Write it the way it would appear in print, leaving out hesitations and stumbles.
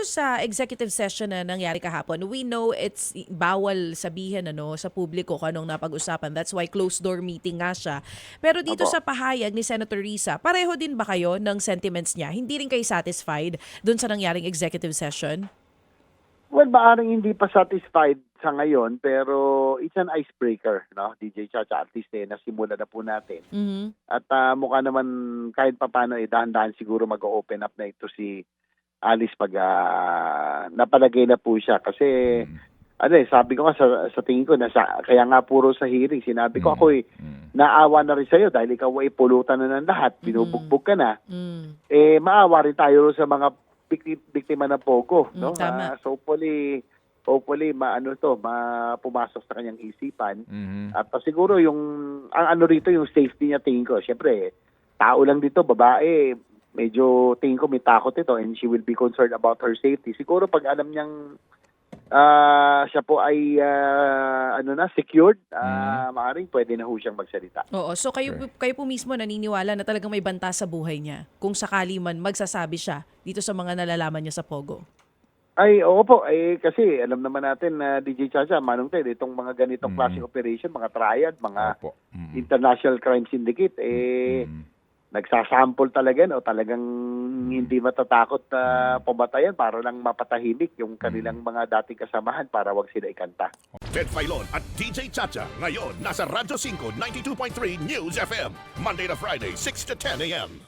sa executive session na nangyari kahapon, we know it's bawal sabihin sa publiko kung anong napag-usapan. That's why closed door meeting nga siya. Pero dito Opo. sa pahayag ni Senator Risa, pareho din ba kayo ng sentiments niya? Hindi rin kayo satisfied dun sa nangyaring executive session? Well, maaring hindi pa satisfied sa ngayon, pero it's an icebreaker, no? DJ Chacha, at least nasimula na po natin. Mhm. At mukha naman kahit papano dahan-dahan siguro mag-open up na ito si Alice pag napalagay na po siya. Kasi sabi ko nga sa tingin ko, kaya nga puro sa hearing, sinabi ko ako naawa na rin sa'yo dahil ikaw ay pulutan na ng lahat, binubugbog ka na. Maawa rin tayo sa mga biktima ng Pogo, no? Tama. So hopefully pumasok sa kanyang isipan. At siguro ang rito yung safety niya, tingin ko. Siyempre, tao lang dito, babae, medyo tingin ko may takot ito and she will be concerned about her safety. Siguro pag alam niyang siya po ay secured, maaaring pwede na ho siyang magsalita. Oo. So kayo po mismo naniniwala na talagang may banta sa buhay niya kung sakali man magsasabi siya dito sa mga nalalaman niya sa Pogo? Ay, oo po. Kasi alam naman natin na DJ Chacha, Manong Ted, itong mga ganitong klaseng operation, mga triad, mga international crime syndicate, nagsasample talaga, no? Talagang hindi matatakot na pumatayan para lang mapatahimik yung kanilang mga dating kasamahan para wag sila ikanta. Ted Filon at DJ Chacha. Ngayon, nasa Radyo 5, 92.3 News FM. Monday to Friday, 6 to 10 a.m.